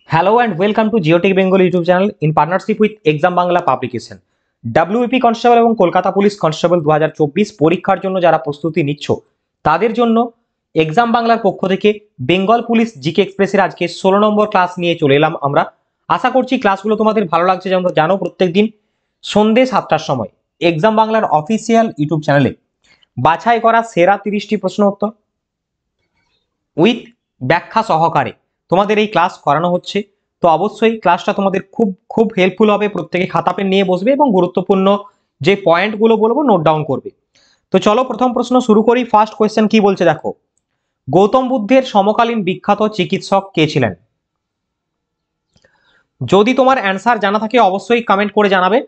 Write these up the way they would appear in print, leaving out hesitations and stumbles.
Hello and welcome to Geotech Bengal YouTube channel in partnership with Exam Bangla Publication. WEP constable এবং Kolkata police constable 2024 পরীক্ষার জন্য যারা প্রস্তুতি নিচ্ছ তাদের জন্য এক্সাম বাংলার পক্ষ থেকে বেঙ্গল পুলিশ জিকে এক্সপ্রেসের আজকে 16 নম্বর ক্লাস নিয়ে চলে এলাম আমরা। আশা করছি ক্লাসগুলো তোমাদের ভালো লাগছে। যেমন জানো প্রত্যেকদিন সন্ধ্যে 7টার সময় এক্সাম বাংলার অফিসিয়াল ইউটিউব চ্যানেলে বাছাই করা সেরা 30টি প্রশ্ন উত্তর উইথ ব্যাখ্যা সহকারে তোমাদের এই ক্লাস করানো হচ্ছে। তো অবশ্যই ক্লাসটা তোমাদের খুব খুব হেল্পফুল হবে। প্রত্যেকে খাতা পেন নিয়ে বসবে এবং গুরুত্বপূর্ণ যে পয়েন্টগুলো বলবো নোট ডাউন করবে। তো চলো প্রথম প্রশ্ন শুরু করি। ফার্স্ট কোয়েশ্চেন কি বলছে দেখো, গৌতম বুদ্ধের সমকালীন বিখ্যাত চিকিৎসক কে ছিলেন? যদি তোমার অ্যান্সার জানা থাকে অবশ্যই কমেন্ট করে জানাবে।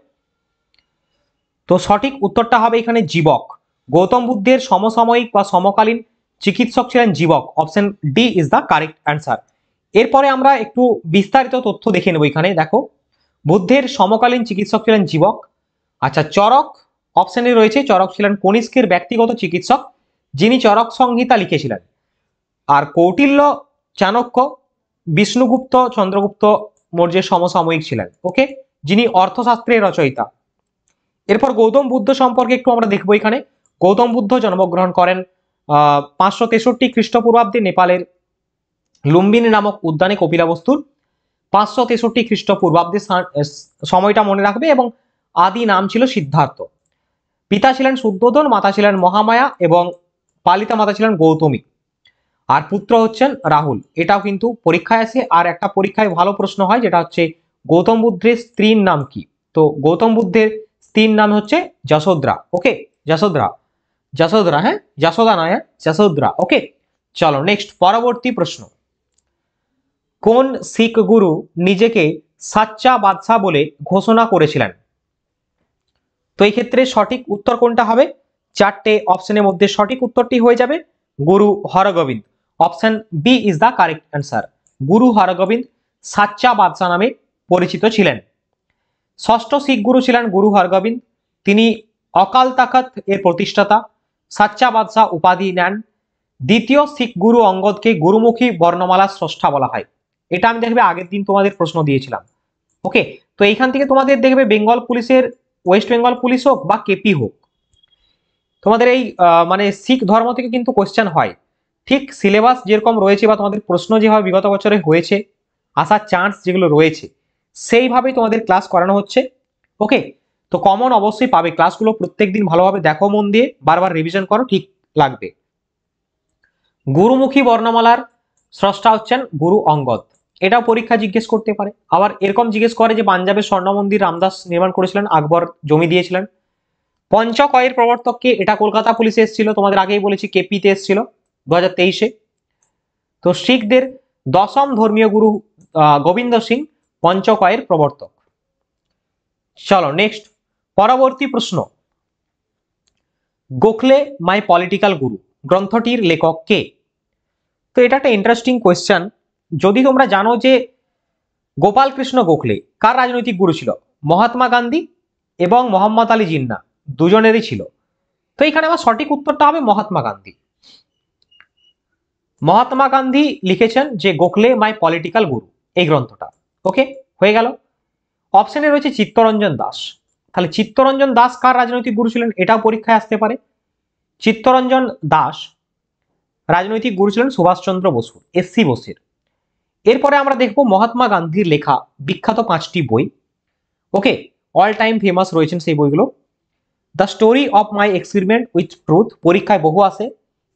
তো সঠিক উত্তরটা হবে এখানে জীবক। গৌতম বুদ্ধের সমসাময়িক বা সমকালীন চিকিৎসক ছিলেন Jivaka. Option D is the correct answer. এরপরে আমরা একটু বিস্তারিত তথ্য দেখে নেব। এখানে দেখো বুদ্ধের সমকালীন চিকিৎসক ছিলেন জীবক। আচ্ছা, চরক অপশনে রয়েছে, চরক ছিলেন কনিষ্কের ব্যক্তিগত চিকিৎসক যিনি চরক সংহিতা লিখেছিলেন। আর কৌটিল্য, চাণক্য, বিষ্ণুগুপ্ত, চন্দ্রগুপ্ত মৌর্যের সমসাময়িক ছিলেন, ওকে, যিনি অর্থশাস্ত্রের রচয়িতা। এরপর গৌতম বুদ্ধ সম্পর্কে একটু আমরা দেখবো। এখানে গৌতম বুদ্ধ জন্মগ্রহণ করেন 563 খ্রিস্টপূর্বাব্দে নেপালের লুম্বিনী নামক উদ্যানে কপিলাবস্তুর। 563 খ্রিস্টপূর্বাব্দে সময়টা মনে রাখবে। এবং আদি নাম ছিল সিদ্ধার্থ। পিতা ছিলেন শুদ্ধোধন, মাতা ছিলেন মহামায়া এবং পালিতা মাতা ছিলেন গৌতমী। আর পুত্র হচ্ছেন রাহুল। এটাও কিন্তু পরীক্ষায় আসে। আর একটা পরীক্ষায় ভালো প্রশ্ন হয় যেটা হচ্ছে গৌতম বুদ্ধের স্ত্রীর নাম কি? তো গৌতম বুদ্ধের স্ত্রীর নাম হচ্ছে যশোধরা। ওকে, যশোধরা, যশোধরা, হ্যাঁ, যশোদা নয়, হ্যাঁ, যশোধরা। ওকে, চলো নেক্সট পরবর্তী প্রশ্ন। কোন শিখ গুরু নিজেকে সাচ্চা বাদশাহ বলে ঘোষণা করেছিলেন? তো এই ক্ষেত্রে সঠিক উত্তর কোনটা হবে? চারটে অপশনের মধ্যে সঠিক উত্তরটি হয়ে যাবে Guru Hargobind. Option B is the correct answer. Guru Hargobind সাচ্চা বাদশাহ নামে পরিচিত ছিলেন। ষষ্ঠ শিখ গুরু ছিলেন গুরু হরগোবিন্দ। তিনি অকাল তাখত এর প্রতিষ্ঠাতা। সাচ্চা বাদশাহ উপাধি নেন। দ্বিতীয় শিখ গুরু অঙ্গদকে গুরুমুখী বর্ণমালার স্রষ্টা বলা হয়। এটা আমি দেখবে আগের দিন তোমাদের প্রশ্ন দিয়েছিলাম। ওকে, তো এইখান থেকে তোমাদের দেখবে বেঙ্গল পুলিশের, ওয়েস্ট বেঙ্গল পুলিশ হোক বা কেপি হোক, তোমাদের এই মানে শিখ ধর্ম থেকে কিন্তু কোশ্চেন হয়। ঠিক সিলেবাস যেরকম রয়েছে বা তোমাদের প্রশ্ন যেভাবে বিগত বছরে হয়েছে, আসার চান্স যেগুলো রয়েছে সেইভাবেই তোমাদের ক্লাস করানো হচ্ছে। ওকে, তো কমন অবশ্যই পাবে। ক্লাসগুলো প্রত্যেকদিন ভালোভাবে দেখো, মন দিয়ে বারবার রিভিশন করো, ঠিক লাগবে। গুরুমুখী বর্ণমালার স্রষ্টা হচ্ছেন গুরু অঙ্গদ। এটাও পরীক্ষা জিজ্ঞেস করতে পারে। আবার এরকম জিজ্ঞেস করে যে পাঞ্জাবের স্বর্ণ মন্দির রামদাস নির্মাণ করেছিলেন, আকবর জমি দিয়েছিলেন। পঞ্চকয়ের প্রবর্তককে, এটা কলকাতা পুলিশে এসেছিল, তোমাদের আগেই বলেছি কেপিতে এসেছিল 2023-এ। তো শিখদের দশম ধর্মীয় গুরু গোবিন্দ সিং পঞ্চকয়ের প্রবর্তক। চলো নেক্সট পরবর্তী প্রশ্ন। গোখলে মাই পলিটিক্যাল গুরু গ্রন্থটির লেখক কে? তো এটা একটা ইন্টারেস্টিং কোয়েশ্চেন। যদি তোমরা জানো যে গোপাল কৃষ্ণ গোখলে কার রাজনৈতিক গুরু ছিল? মহাত্মা গান্ধী এবং মোহাম্মদ আলী জিন্না দুজনেরই ছিল। তো এখানে আমার সঠিক উত্তরটা হবে মহাত্মা গান্ধী। মহাত্মা গান্ধী লিখেছেন যে গোখলে মাই পলিটিক্যাল গুরু, এই গ্রন্থটা। ওকে, হয়ে গেল। অপশনে রয়েছে চিত্তরঞ্জন দাস। তাহলে চিত্তরঞ্জন দাস কার রাজনৈতিক গুরু ছিলেন? এটাও পরীক্ষায় আসতে পারে। চিত্তরঞ্জন দাস রাজনৈতিক গুরু ছিলেন সুভাষচন্দ্র বসু, এসসি বসের। এরপরে আমরা দেখব মহাত্মা গান্ধীর লেখা বিখ্যাত 5টি বই। ওকে, অল টাইম ফেমাস রয়েছেন সেই বইগুলো। The story of my experiment with truth, পরীক্ষায় বহু আসে।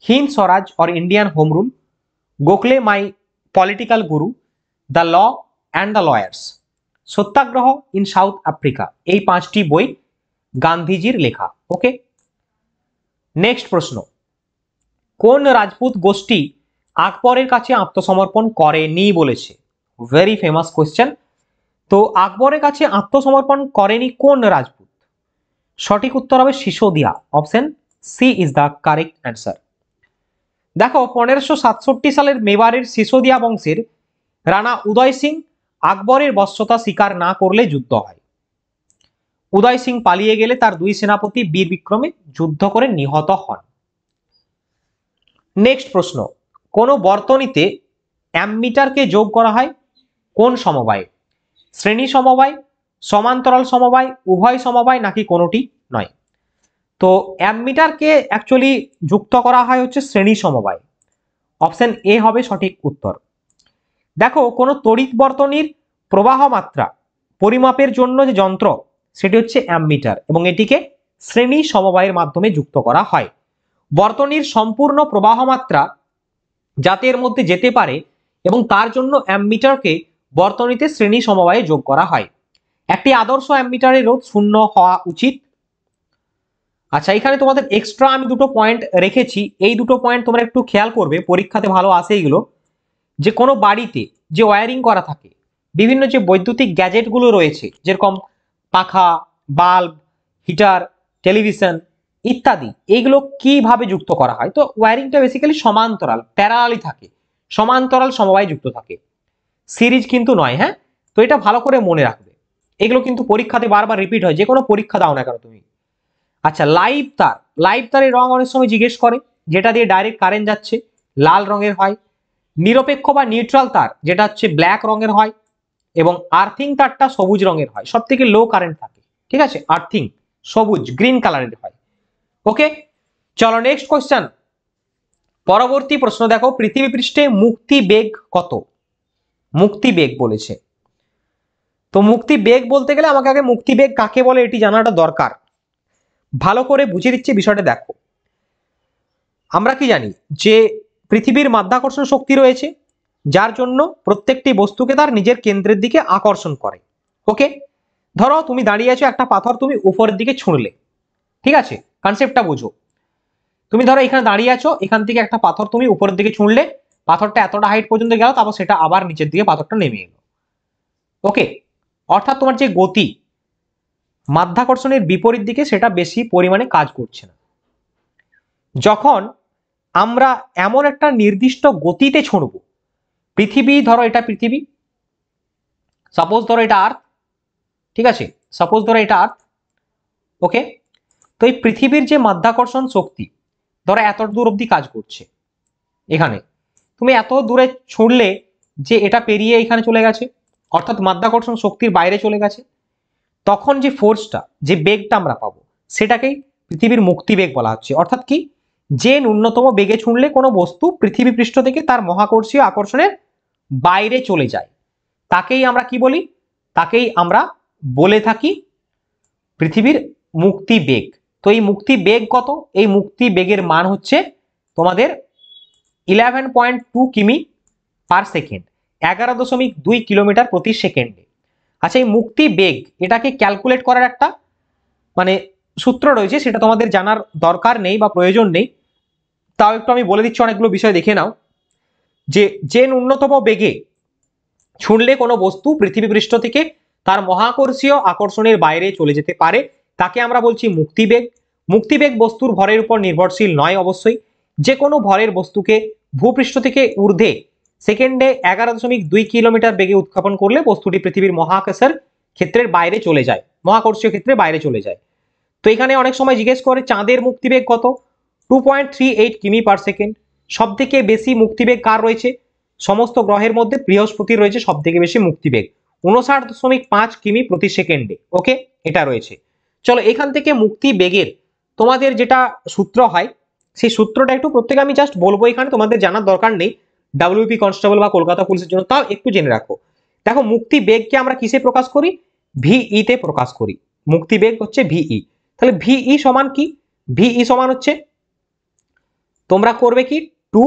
Hind Swaraj or Indian home rule, Gokhale my political guru, the law and the lawyers, Satyagraha in South Africa, এই 5টি বই গান্ধীজির লেখা। ওকে, নেক্সট প্রশ্ন। কোন রাজপুত গোষ্ঠী আকবরের কাছে আত্মসমর্পণ করেনি বলেছে? Very famous question. তো আকবরের কাছে আত্মসমর্পণ করেনি কোন রাজপুত? সঠিক উত্তর হবে Sisodia. Option C is the correct answer. দেখো 1567 সালের মেবারের সিসোদিয়া বংশের রানা উদয় সিং আকবরের বশ্যতা স্বীকার না করলে যুদ্ধ হয়। উদয় সিং পালিয়ে গেলে তার 2 সেনাপতি বীর বিক্রমে যুদ্ধ করে নিহত হন। নেক্সট প্রশ্ন। কোন বর্তনীতে অ্যামমিটারকে যোগ করা হয়? কোন সমবায়? শ্রেণী সমবায়, সমান্তরাল সমবায়, উভয় সমবায় নাকি কোনোটি নয়? তো অ্যামমিটারকে অ্যাকচুয়ালি যুক্ত করা হয় হচ্ছে শ্রেণী সমবায়। অপশন এ হবে সঠিক উত্তর। দেখো কোনো তড়িৎ বর্তনীর প্রবাহ মাত্রা পরিমাপের জন্য যে যন্ত্র সেটি হচ্ছে অ্যামমিটার এবং এটিকে শ্রেণী সমবায়ের মাধ্যমে যুক্ত করা হয়। বর্তনীর সম্পূর্ণ প্রবাহ মাত্রা যাতে এর মধ্যে যেতে পারে এবং তার জন্য অ্যামমিটারকে বর্তনীতে শ্রেণী সমবায়ে যোগ করা হয়। একটি আদর্শ অ্যামমিটারের রোধ 0 হওয়া উচিত। আচ্ছা, এখানে তোমাদের এক্সট্রা আমি দুটো পয়েন্ট রেখেছি, এই দুটো পয়েন্ট তোমরা একটু খেয়াল করবে, পরীক্ষাতে ভালো আসে এইগুলো। যে কোনো বাড়িতে যে ওয়্যারিং করা থাকে, বিভিন্ন যে বৈদ্যুতিক গ্যাজেটগুলো রয়েছে যেরকম পাখা, বাল্ব, হিটার, টেলিভিশন ইত্যাদি, এইগুলো কিভাবে যুক্ত করা হয়? তো ওয়্যারিংটা বেসিক্যালি সমান্তরাল প্যারালালি থাকে, সমান্তরাল সমবায়ে যুক্ত থাকে, সিরিজ কিন্তু নয়। হ্যাঁ, তো এটা ভালো করে মনে রাখবে, এগুলো কিন্তু পরীক্ষাতে বারবার রিপিট হয়, যে কোনো পরীক্ষা দাও না কেন তুমি। আচ্ছা, লাইভ তার, লাইভ তারের রং অনেক সময় জিজ্ঞেস করে, যেটা দিয়ে ডাইরেক্ট কারেন্ট যাচ্ছে, লাল রঙের হয়। নিরপেক্ষ বা নিউট্রাল তার যেটা হচ্ছে ব্ল্যাক রঙের হয়, এবং আর্থিং তারটা সবুজ রঙের হয়, সব থেকে লো কারেন্ট থাকে। ঠিক আছে, আর্থিং সবুজ গ্রিন কালারের হয়। ওকে, চলো নেক্সট কোশ্চেন। পরবর্তী প্রশ্ন দেখো, পৃথিবী পৃষ্ঠে মুক্তি বেগ কত? মুক্তি বেগ বলেছে। তো মুক্তি বেগ বলতে গেলে আমাকে আগে মুক্তি বেগ কাকে বলে এটি জানাটা দরকার। ভালো করে বুঝিয়ে দিচ্ছি বিষয়টা দেখো। আমরা কি জানি যে পৃথিবীর মাধ্যাকর্ষণ শক্তি রয়েছে, যার জন্য প্রত্যেকটি বস্তুকে তার নিজের কেন্দ্রের দিকে আকর্ষণ করে। ওকে, ধরো তুমি দাঁড়িয়ে আছো, একটা পাথর তুমি উপরের দিকে ছুঁড়লে, ঠিক আছে, কনসেপ্টটা বুঝো। তুমি ধরো এখানে দাঁড়িয়ে আছো, এখান থেকে একটা পাথর তুমি উপরের দিকে ছুঁড়লে, পাথরটা এতটা হাইট পর্যন্ত গেল, তারপর সেটা আবার নিচের দিকে পাথরটা নেমে এলো। ওকে, অর্থাৎ তোমার যে গতি মাধ্যাকর্ষণের বিপরীত দিকে সেটা বেশি পরিমাণে কাজ করছে না। যখন আমরা এমন একটা নির্দিষ্ট গতিতে ছুঁড়ব, পৃথিবী ধরো এটা পৃথিবী, সাপোজ ধরো এটা আর্থ, ঠিক আছে, সাপোজ ধরো এটা আর্থ। ওকে, তো এই পৃথিবীর যে মাধ্যাকর্ষণ শক্তি ধরো এত দূর অব্দি কাজ করছে, এখানে তুমি এত দূরে ছুঁড়লে যে এটা পেরিয়ে এখানে চলে গেছে, অর্থাৎ মাধ্যাকর্ষণ শক্তির বাইরে চলে গেছে, তখন যে ফোর্সটা, যে বেগটা আমরা পাবো সেটাকেই পৃথিবীর মুক্তি বেগ বলা হচ্ছে। অর্থাৎ কি, যে ন্যূনতম বেগে ছুঁড়লে কোনো বস্তু পৃথিবী পৃষ্ঠ থেকে তার মহাকর্ষীয় আকর্ষণের বাইরে চলে যায়, তাকেই আমরা কি বলি? তাকেই আমরা বলে থাকি পৃথিবীর মুক্তি বেগ। তো এই মুক্তি বেগ কত? এই মুক্তি বেগের মান হচ্ছে তোমাদের 11.2 কিমি পার সেকেন্ড, 11.2 কিলোমিটার প্রতি সেকেন্ডে। আচ্ছা, এই মুক্তি বেগ এটাকে ক্যালকুলেট করার একটা মানে সূত্র রয়েছে, সেটা তোমাদের জানার দরকার নেই বা প্রয়োজন নেই, তাও একটু আমি বলে দিচ্ছি, অনেকগুলো বিষয় দেখে নাও। যে ন্যূনতম বেগে ছুঁড়লে কোনো বস্তু পৃথিবী পৃষ্ঠ থেকে তার মহাকর্ষীয় আকর্ষণের বাইরে চলে যেতে পারে, তাকে আমরা বলছি মুক্তিবেগ। মুক্তিবেগ বস্তুর ভরের উপর নির্ভরশীল নয় অবশ্যই, যে কোনো ভরের বস্তুকে ভূপৃষ্ঠ থেকে ঊর্ধ্বে সেকেন্ডে 11.2 কিলোমিটার বেগে উৎক্ষেপণ করলে বস্তুটি পৃথিবীর মহাকাশের ক্ষেত্রের বাইরে চলে যায়, মহাকর্ষীয় ক্ষেত্রের বাইরে চলে যায়। তো এখানে অনেক সময় জিজ্ঞেস করে চাঁদের মুক্তিবেগ কত? 2.38 কিমি পার সেকেন্ড। সব থেকে বেশি মুক্তিবেগ কার রয়েছে? সমস্ত গ্রহের মধ্যে বৃহস্পতির রয়েছে সব থেকে বেশি মুক্তিবেগ, 59.5 কিমি প্রতি সেকেন্ডে। ওকে, এটা রয়েছে। চলো এখান থেকে মুক্তি বেগের তোমাদের যেটা সূত্র হয়, সেই সূত্রটা একটু প্রত্যেকে আমি জাস্ট বলবো, এখানে তোমাদের জানার দরকার নেই, ডাব্লিউপি কনস্টেবল বা কলকাতা পুলিশের জন্য তাও একটু জেনে রাখো। দেখো, মুক্তি বেগকে আমরা কিসে প্রকাশ করি? ভিই তে প্রকাশ করি। মুক্তি বেগ হচ্ছে ভিই। তাহলে ভিই সমান কি? ভিই সমান হচ্ছে, তোমরা করবে কি, 2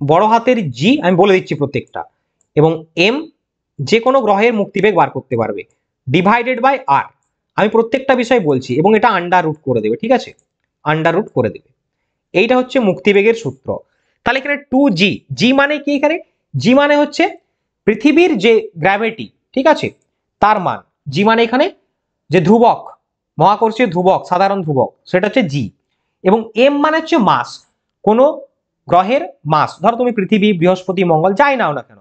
বড় হাতের জি, আমি বলে দিচ্ছি প্রত্যেকটা, এবং এম, যে কোনো গ্রহের মুক্তিবেগ বার করতে পারবে, ডিভাইডেড বাই আর। আমি প্রত্যেকটা বিষয় বলছি এবং এটা আন্ডার রুট করে দেবে, ঠিক আছে, আন্ডার রুট করে দেবে। এইটা হচ্ছে মুক্তিবেগের সূত্র। তাহলে এখানে 2g, জি মানে কি? এখানে জি মানে হচ্ছে পৃথিবীর যে গ্র্যাভিটি, ঠিক আছে, তার মান। জি মানে এখানে যে ধ্রুবক, মহাকর্ষীয় ধ্রুবক, সাধারণ ধ্রুবক, সেটা হচ্ছে জি। এবং এম মানে হচ্ছে মাস, কোন গ্রহের মাস, ধরো তুমি পৃথিবী, বৃহস্পতি, মঙ্গল যাই নাও না কেন,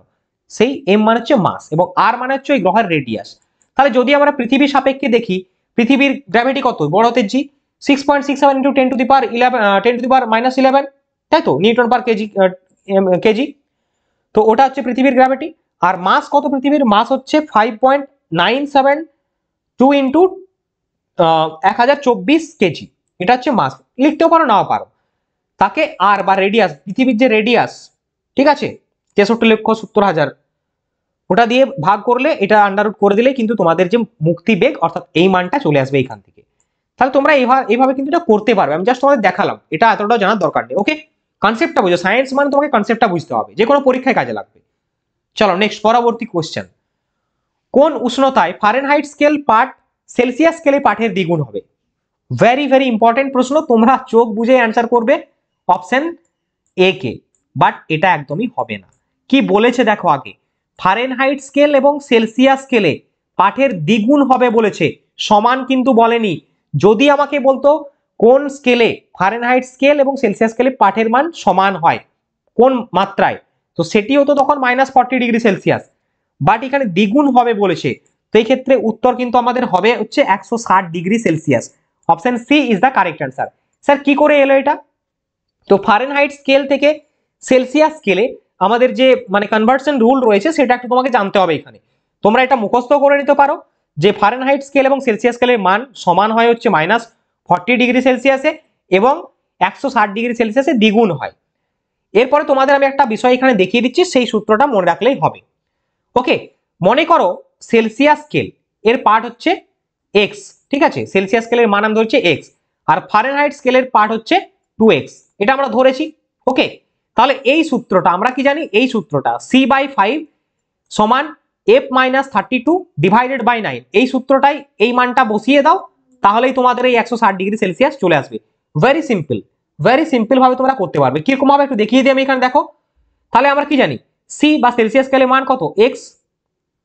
সেই এম মানে হচ্ছে মাস, এবং আর মানে হচ্ছে ওই গ্রহের রেডিয়াস। তাহলে যদি আমরা পৃথিবীর সাপেক্ষে দেখি, পৃথিবীর গ্র্যাভিটি কত? বড় হাতের G, 6.67 into 10 to the power 11, 10 to the power -11, তাই তো, নিউটন পার কেজি। তো ওটা হচ্ছে পৃথিবীর গ্র্যাভিটি। আর মাস কত পৃথিবীর? মাস হচ্ছে 5.972 ইন্টু 1024 কেজি, এটা হচ্ছে মাস। লিখতেও পারো নাও পারো। তাকে আর বা রেডিয়াস, পৃথিবীর যে রেডিয়াস, ঠিক আছে, 63,70,000, ওটা দিয়ে ভাগ করলে, এটা আন্ডাররুট করে দিলে কিন্তু তোমাদের যে মুক্তি বেগ অর্থাৎ এই মানটা চলে আসবে এইখান থেকে। তাহলে তোমরা এইভাবে কিন্তু এটা করতে পারবে। আমি জাস্ট তোমাদের দেখালাম, এটা এতটাও জানার দরকার নেই। ওকে, কনসেপ্টটা বুঝো। সায়েন্স মানে তোমাকে কনসেপ্টটা বুঝতে হবে, যে কোনো পরীক্ষায় কাজে লাগবে। চলো নেক্সট, পরবর্তী কোশ্চেন। কোন উষ্ণতায় ফারেনহাইট স্কেল পাঠ সেলসিয়াস স্কেলে পাঠের দ্বিগুণ হবে? ভেরি ভেরি ইম্পর্টেন্ট প্রশ্ন, তোমরা চোখ বুঝে অ্যান্সার করবে অপশন এ কে। বাট এটা একদমই হবে না। কি বলেছে দেখো আগে, ফারেনহাইট স্কেল এবং সেলসিয়াস স্কেলে পাঠের দ্বিগুণ হবে বলেছে, সমান কিন্তু বলেনি। যদি আমাকে বলতো কোন স্কেলে, ফারেনহাইট স্কেল এবং সেলসিয়াস স্কেলে পাঠের মান সমান হয় কোন মাত্রায়, তো সেটি হতো তখন -40°C। বাট এখানে দ্বিগুণ হবে বলেছে, তো এই ক্ষেত্রে উত্তর কিন্তু আমাদের হবে হচ্ছে 160°C। Option C is the correct answer. Sir কি করে এলো এটা? তো ফারেনহাইট স্কেল থেকে সেলসিয়াস স্কেলে আমাদের যে মানে কনভার্সন রুল রয়েছে সেটা একটু তোমাকে জানতে হবে এখানে। তোমরা এটা মুখস্থ করে নিতে পারো যে ফারেনহাইট স্কেল এবং সেলসিয়াস স্কেলের মান সমান হয় হচ্ছে -40°C এবং 160°C দ্বিগুণ হয়। এরপরে তোমাদের আমি একটা বিষয় এখানে দেখিয়ে দিচ্ছি, সেই সূত্রটা মনে রাখলেই হবে। ওকে, মনে করো সেলসিয়াস স্কেল এর পার্ট হচ্ছে এক্স, ঠিক আছে, সেলসিয়াস স্কেলের মান আমি ধরছি এক্স, আর ফারেনহাইট স্কেলের পার্ট হচ্ছে 2x, এটা আমরা ধরেছি। ওকে, তাহলে এই সূত্রটা আমরা কি জানি? এই সূত্রটা c/5 সমান f-32 ডিভাইডেড বাই 9, এই সূত্রটাই, এই মানটা বসিয়ে দাও, তাহলেই তোমাদের এই 160°C চলে আসবে। ভেরি সিম্পল, ভেরি সিম্পল ভাবে তোমরা করতে পারবে। কিরকম ভাবে একটু দেখিয়ে দিই আমি এখানে, দেখো। তাহলে আমরা কি জানি, সি বা সেলসিয়াস স্কেলের মান কত? এক্স,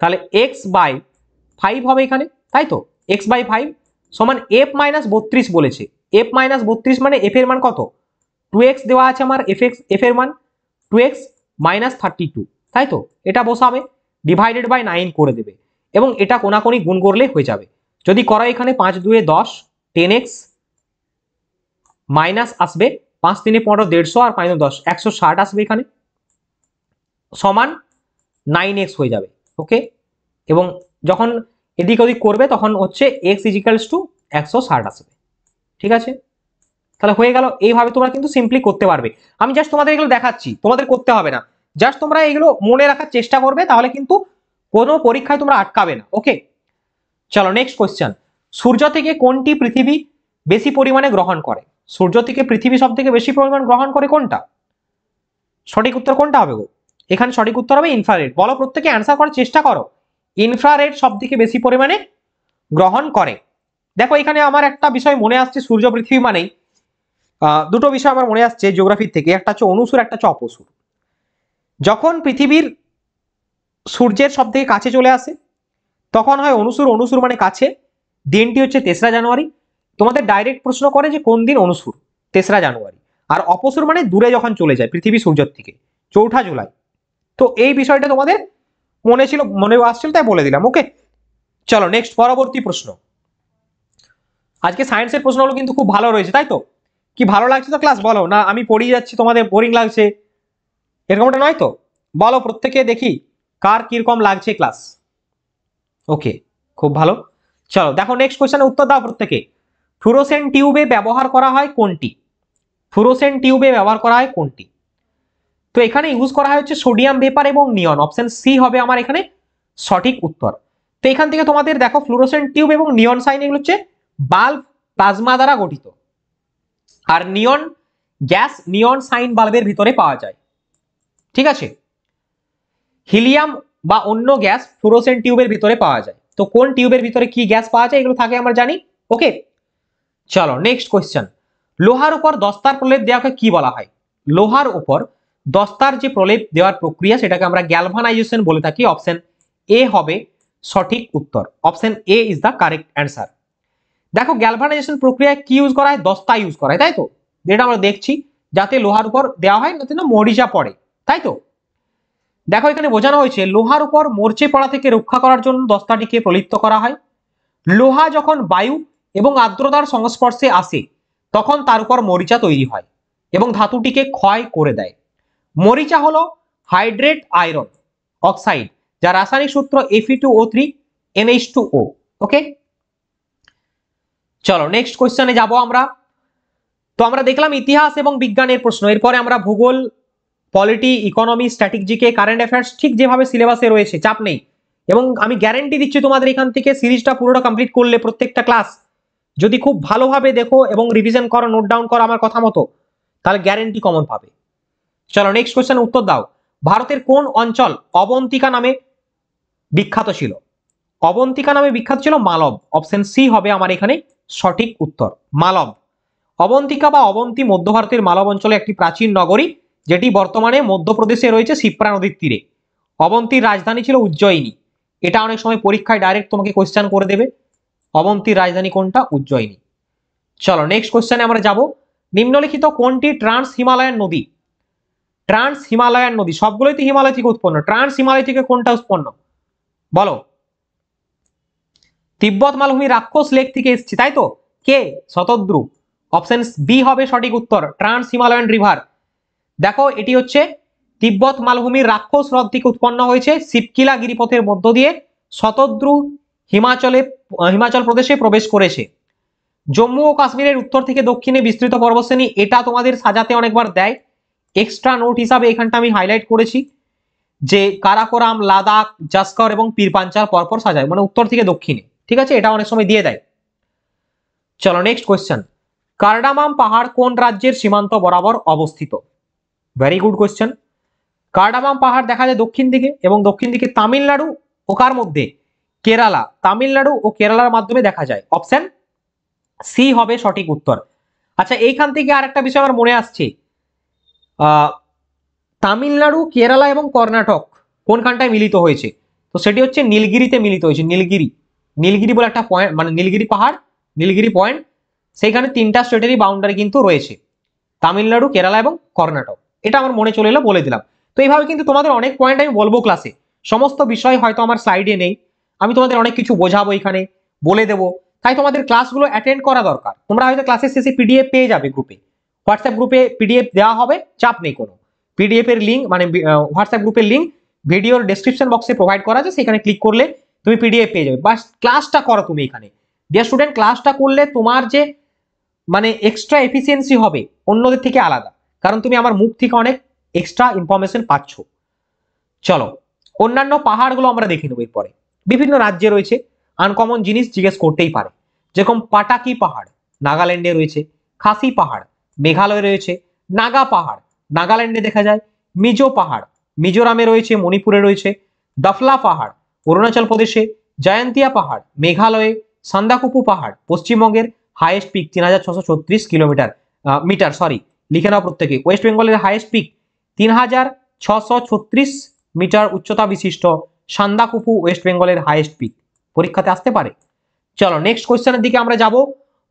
তাহলে x/5 হবে এখানে, তাই তো, x/5 সমান f-32 বলেছে। f-32 মানে f এর মান কত? 2x দেওয়া আছে আমার, f এর মান 2x - 32, তাই তো, এটা বসাবে, ডিভাইডেড বাই 9 করে দেবে, এবং এটা কোনাকুনি গুণ করলে হয়ে যাবে। যদি করো এখানে 5 2 এ 10, 10x মাইনাস আসবে 5 3 এ 15, 150, আর 5 10, 160 আসবে এখানে, সমান 9x হয়ে যাবে। ওকে, এবং যখন এদিক ওদিক করবে তখন হচ্ছে x = 160 আসবে। ঠিক আছে, তাহলে হয়ে গেল। এইভাবে তোমরা কিন্তু সিম্পলি করতে পারবে। আমি জাস্ট তোমাদের এগুলো দেখাচ্ছি, তোমাদের করতে হবে না, জাস্ট তোমরা এগুলো মনে রাখার চেষ্টা করবে, তাহলে কিন্তু কোনো পরীক্ষায় তোমরা আটকাবে না। ওকে, চলো নেক্সট কোশ্চেন। সূর্য থেকে কোনটি পৃথিবী বেশি পরিমাণে গ্রহণ করে? সূর্য থেকে পৃথিবী সব থেকে বেশি পরিমাণ গ্রহণ করে কোনটা? সঠিক উত্তর কোনটা হবে গো? এখানে সঠিক উত্তর হবে ইনফ্রারেড। বলো, প্রত্যেকে অ্যান্সার করার চেষ্টা করো। ইনফ্রারেড সব থেকে বেশি পরিমাণে গ্রহণ করে। দেখো এখানে আমার একটা বিষয় মনে আসছে, সূর্য পৃথিবী মানেই দুটো বিষয় আমার মনে আসছে জিওগ্রাফির থেকে, একটা হচ্ছে অনুসুর, একটা হচ্ছে অপসুর। যখন পৃথিবীর সূর্যের সব থেকে কাছে চলে আসে তখন হয় অনুসুর, অনুসুর মানে কাছে, দিনটি হচ্ছে 3রা জানুয়ারি। তোমাদের ডাইরেক্ট প্রশ্ন করে যে কোন দিন অনুসুর, 3রা জানুয়ারি। আর অপসুর মানে দূরে যখন চলে যায় পৃথিবী সূর্যের থেকে, 4ঠা জুলাই। তো এই বিষয়টা তোমাদের মনে আসছিল, তাই বলে দিলাম। ওকে, চলো নেক্সট, পরবর্তী প্রশ্ন। আজকে সায়েন্সের প্রশ্নগুলো কিন্তু খুব ভালো রয়েছে, তাই তো? কি ভালো লাগছে তো ক্লাস? বলো, না আমি পড়িয়ে যাচ্ছি তোমাদের বোরিং লাগছে, এরকমটা নয় তো? বলো প্রত্যেকে, দেখি কার কিরকম লাগছে ক্লাস। ওকে, খুব ভালো। চলো দেখো নেক্সট কোশ্চেনের উত্তর দাও প্রত্যেকে। ফ্লুরোসেন্ট টিউবে ব্যবহার করা হয় কোনটি? ফ্লুরোসেন্ট টিউবে ব্যবহার করা হয় কোনটি? তো এখানে ইউজ করা হয় হচ্ছে সোডিয়াম ভেপার এবং নিয়ন। অপশন সি হবে আমার এখানে সঠিক উত্তর। তো এখান থেকে তোমাদের দেখো ফ্লুরোসেন্ট টিউব এবং নিয়ন সাইন এগুলো হচ্ছে বাল্ব প্লাজমা দ্বারা গঠিত, আর নিয়ন গ্যাস নিয়ন সাইন বাল্বের ভিতরে পাওয়া যায়। ঠিক আছে, হিলিয়াম বা অন্য গ্যাস ফ্লুরোসেন্ট টিউবের ভিতরে পাওয়া যায়। তো কোন টিউবের ভিতরে কি গ্যাস পাওয়া যায় এগুলো থাকে আমরা জানি। ওকে, চলো নেক্সট কোয়েশ্চেন। লোহার উপর দস্তার প্রলেপ দেওয়াকে কি বলা হয়? লোহার উপর দস্তার যে প্রলেপ দেওয়ার প্রক্রিয়া সেটাকে আমরা গ্যালভানাইজেশন বলে থাকি। অপশন এ হবে সঠিক উত্তর। Option A is the correct answer. দেখো গ্যালভানাইজেশন প্রক্রিয়ায় কি ইউজ করা হয়? দস্তা ইউজ করা হয়, তাই তো, যেটা আমরা দেখছি, যাতে লোহার উপর দেওয়া হয় যাতে না মরিচা পড়ে, তাই তো। দেখো এখানে বোঝানো হয়েছে লোহার উপর মরচে পড়া থেকে রক্ষা করার জন্য দস্তাটিকে প্রলিপ্ত করা হয়। লোহা যখন বায়ু এবং আর্দ্রতার সংস্পর্শে আসে তখন তার উপর মরিচা তৈরি হয় এবং ধাতুটিকে ক্ষয় করে দেয়। মরিচা হলো হাইড্রেট আয়রন অক্সাইড, যার রাসায়নিক সূত্র Fe2O3 NH2O। ওকে, চলো নেক্সট কোশ্চেনে যাব আমরা। তো আমরা দেখলাম ইতিহাস এবং বিজ্ঞানের প্রশ্ন, এরপরে আমরা ভূগোল, polity, economy, static GK, current affairs ঠিক যেভাবে সিলেবাসে রয়েছে, চাপ নেই। এবং আমি গ্যারেন্টি দিচ্ছি তোমাদের এখান থেকে সিরিজটা পুরোটা কমপ্লিট করলে প্রত্যেকটা ক্লাস যদি খুব ভালোভাবে দেখো এবং রিভিশন করো, নোট ডাউন করো আমার কথা মতো, তাহলে গ্যারেন্টি কমন পাবে। চলো নেক্সট কোশ্চেন উত্তর দাও। ভারতের কোন অঞ্চল অবন্তিকা নামে বিখ্যাত ছিল? অবন্তিকা নামে বিখ্যাত ছিল মালব। অপশন সি হবে আমার এখানে সঠিক উত্তর, মালব। অবন্তিকা বা অবন্তী মধ্য ভারতের মালব অঞ্চলে একটি প্রাচীন নগরী, যেটি বর্তমানে মধ্যপ্রদেশে রয়েছে শিপ্রা নদীর তীরে। অবন্তীর রাজধানী ছিল উজ্জয়িনী। এটা অনেক সময় পরীক্ষায় ডাইরেক্ট তোমাকে কোশ্চেন করে দেবে, অবন্তীর রাজধানী কোনটা? উজ্জয়িনী। চলো নেক্সট কোশ্চেনে আমরা যাব। নিম্নলিখিত কোনটি ট্রান্স হিমালয়ান নদী? ট্রান্স হিমালয়ান নদী সবগুলোই তো হিমালয় থেকে উৎপন্ন, ট্রান্স হিমালয় থেকে কোনটা উৎপন্ন বলো? তিব্বত মালভূমি রাক্ষস লেক থেকে এসেছে, তাই তো? কে? শতদ্রু। অপশন বি হবে সঠিক উত্তর, ট্রান্স হিমালয়ান রিভার। দেখো এটি হচ্ছে তিব্বত মালভূমির রাক্ষস হ্রদ থেকে উৎপন্ন হয়েছে, শিবকিলা গিরিপথের মধ্য দিয়ে শতদ্রু হিমাচল প্রদেশে প্রবেশ করেছে। জম্মু ও কাশ্মীরের উত্তর থেকে দক্ষিণে বিস্তৃত পর্বতশ্রেণী, এটা তোমাদের সাজাতে অনেকবার দেয়, এক্সট্রা নোট হিসাবে এখানটা আমি হাইলাইট করেছি যে কারাকোরাম, লাদাখ, জাস্কর এবং পীরপাঞ্চাল পরপর সাজায়, মানে উত্তর থেকে দক্ষিণে, ঠিক আছে? এটা অনেক সময় দিয়ে দেয়। চলো নেক্সট কোয়েশ্চেন। কার্ডামাম পাহাড় কোন রাজ্যের সীমান্ত বরাবর অবস্থিত? Very good question. কার্ডামাম পাহাড় দেখা যায় দক্ষিণ দিকে, এবং দক্ষিণ দিকে তামিলনাড়ু ও কার মধ্যে? কেরালা। তামিলনাড়ু ও কেরালার মাধ্যমে দেখা যায়। অপশন সি হবে সঠিক উত্তর। আচ্ছা, এইখান থেকে আর একটা বিষয় আমার মনে আসছে, তামিলনাড়ু, কেরালা এবং কর্ণাটক কোনখানটায় মিলিত হয়েছে? তো সেটি হচ্ছে নীলগিরিতে মিলিত হয়েছে। নীলগিরি, নীলগিরি বলে একটা পয়েন্ট, মানে নীলগিরি পাহাড়, নীলগিরি পয়েন্ট, সেইখানে তিনটা স্টেটেরই বাউন্ডারি কিন্তু রয়েছে, তামিলনাড়ু, কেরালা এবং কর্ণাটক। এটা আমার মনে চলে এলো, বলে দিলাম। তো এইভাবে কিন্তু তোমাদের অনেক পয়েন্ট আমি বলবো ক্লাসে, সমস্ত বিষয় হয়তো আমার স্লাইডে নেই, আমি তোমাদের অনেক কিছু বোঝাবো এখানে, বলে দেবো। তাই তোমাদের ক্লাসগুলো অ্যাটেন্ড করা দরকার। তোমরা হয়তো ক্লাসের শেষে পিডিএফ পেয়ে যাবে গ্রুপে, হোয়াটসঅ্যাপ গ্রুপে পিডিএফ দেওয়া হবে, চাপ নেই কোনো। পিডিএফ এর লিঙ্ক, মানে হোয়াটসঅ্যাপ গ্রুপের লিঙ্ক ভিডিওর ডেসক্রিপশন বক্সে প্রোভাইড করা আছে, সেখানে ক্লিক করলে তুমি পিডিএফ পেয়ে যাবে। বাস ক্লাসটা করো তুমি এখানে। ডিয়ার স্টুডেন্ট, ক্লাসটা করলে তোমার যে মানে এক্সট্রা এফিসিয়েন্সি হবে অন্যদের থেকে আলাদা, কারণ তুমি আমার মুখ থেকে অনেক এক্সট্রা ইনফরমেশন পাচ্ছ। চলো অন্যান্য পাহাড়গুলো আমরা দেখে নেবো এরপরে। বিভিন্ন রাজ্যে রয়েছে, আনকমন জিনিস জিজ্ঞেস করতেই পারে, যেরকম পাটাকি পাহাড় নাগাল্যান্ডে রয়েছে, খাসি পাহাড় মেঘালয়ে রয়েছে, নাগা পাহাড় নাগাল্যান্ডে দেখা যায়, মিজো পাহাড় মিজোরামে রয়েছে, মণিপুরে রয়েছে, দফলা পাহাড় অরুণাচল প্রদেশে, জয়ন্তিয়া পাহাড় মেঘালয়ে, সান্দাকুপু পাহাড় পশ্চিমবঙ্গের, highest peak 3636 kilometre metre, sorry লিখে নাও প্রত্যেকে। ওয়েস্ট বেঙ্গলের হাইয়েস্ট পিক 3636 মিটার উচ্চতা বিশিষ্ট সান্দাকুপু ওয়েস্ট বেঙ্গলের হাইয়েস্ট পিক, পরীক্ষাতে আসতে পারে। চলো নেক্সট কোয়েশ্চেনের দিকে আমরা যাব